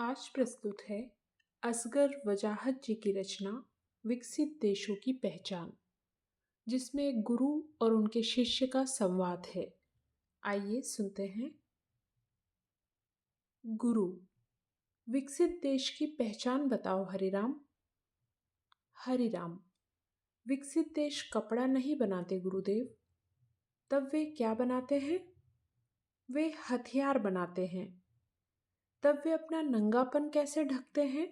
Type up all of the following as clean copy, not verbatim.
आज प्रस्तुत है असगर वजाहत जी की रचना विकसित देशों की पहचान, जिसमें एक गुरु और उनके शिष्य का संवाद है। आइए सुनते हैं। गुरु, विकसित देश की पहचान बताओ हरिराम। हरिराम, विकसित देश कपड़ा नहीं बनाते गुरुदेव। तब वे क्या बनाते हैं? वे हथियार बनाते हैं। तब वे अपना नंगापन कैसे ढकते हैं?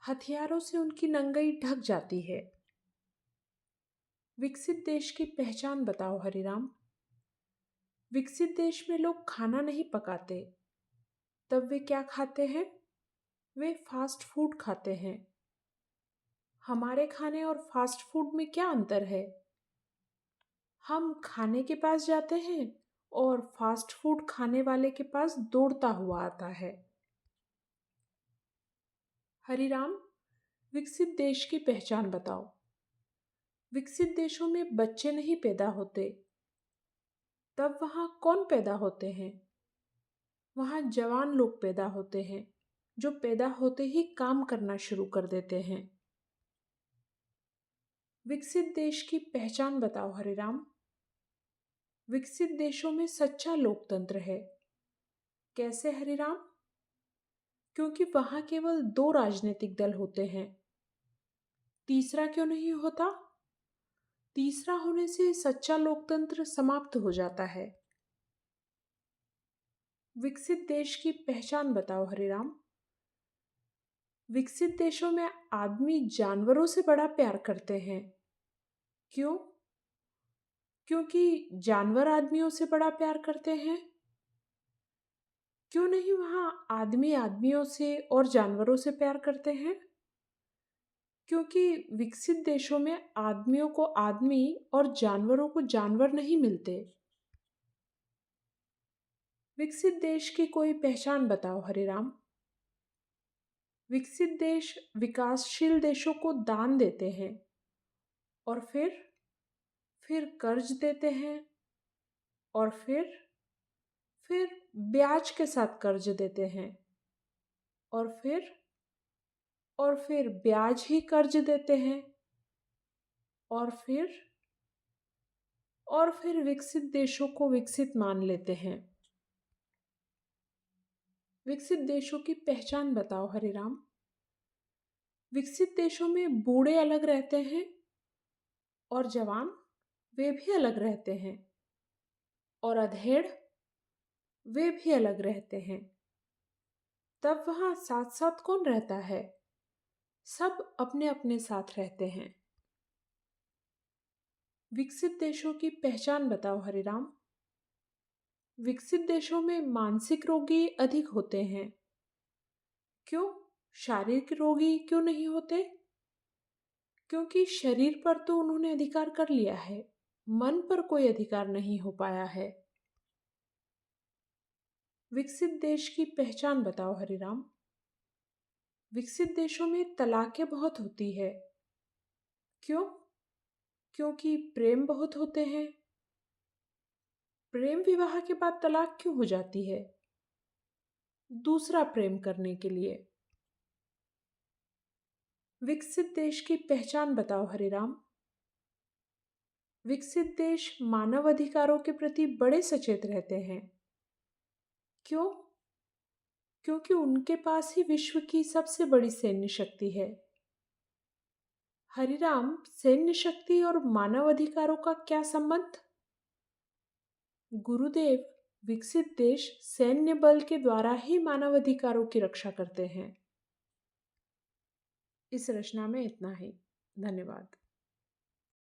हथियारों से उनकी नंगाई ढक जाती है। विकसित देश की पहचान बताओ हरिराम। विकसित देश में लोग खाना नहीं पकाते। तब वे क्या खाते हैं? वे फास्ट फूड खाते हैं। हमारे खाने और फास्ट फूड में क्या अंतर है? हम खाने के पास जाते हैं और फास्ट फूड खाने वाले के पास दौड़ता हुआ आता है। हरिराम, विकसित देश की पहचान बताओ। विकसित देशों में बच्चे नहीं पैदा होते। तब वहाँ कौन पैदा होते हैं? वहाँ जवान लोग पैदा होते हैं, जो पैदा होते ही काम करना शुरू कर देते हैं। विकसित देश की पहचान बताओ हरिराम। विकसित देशों में सच्चा लोकतंत्र है। कैसे हरिराम? क्योंकि वहाँ केवल 2 राजनीतिक दल होते हैं। तीसरा क्यों नहीं होता? तीसरा होने से सच्चा लोकतंत्र समाप्त हो जाता है। विकसित देश की पहचान बताओ हरिराम। विकसित देशों में आदमी जानवरों से बड़ा प्यार करते हैं। क्यों? क्योंकि जानवर आदमियों से बड़ा प्यार करते हैं। क्यों नहीं वहाँ आदमी आदमियों से और जानवरों से प्यार करते हैं? क्योंकि विकसित देशों में आदमियों को आदमी और जानवरों को जानवर नहीं मिलते। विकसित देश की कोई पहचान बताओ हरिराम। विकसित देश विकासशील देशों को दान देते हैं और फिर कर्ज देते हैं और फिर ब्याज के साथ कर्ज देते हैं और फिर ब्याज ही कर्ज देते हैं और फिर विकसित देशों को विकसित मान लेते हैं। विकसित देशों की पहचान बताओ हरिराम। विकसित देशों में बूढ़े अलग रहते हैं और जवान वे भी अलग रहते हैं और अधेड़ वे भी अलग रहते हैं। तब वहाँ साथ साथ कौन रहता है? सब अपने अपने साथ रहते हैं। विकसित देशों की पहचान बताओ हरिराम। विकसित देशों में मानसिक रोगी अधिक होते हैं। क्यों? शारीरिक रोगी क्यों नहीं होते? क्योंकि शरीर पर तो उन्होंने अधिकार कर लिया है, मन पर कोई अधिकार नहीं हो पाया है। विकसित देश की पहचान बताओ हरिराम। विकसित देशों में तलाकें बहुत होती है। क्यों? क्योंकि प्रेम बहुत होते हैं। प्रेम विवाह के बाद तलाक क्यों हो जाती है? दूसरा प्रेम करने के लिए। विकसित देश की पहचान बताओ हरिराम। विकसित देश मानव अधिकारों के प्रति बड़े सचेत रहते हैं। क्यों? क्योंकि उनके पास ही विश्व की सबसे बड़ी सैन्य शक्ति है। हरिराम, सैन्य शक्ति और मानव अधिकारों का क्या संबंध? गुरुदेव, विकसित देश सैन्य बल के द्वारा ही मानव अधिकारों की रक्षा करते हैं। इस रचना में इतना ही। धन्यवाद।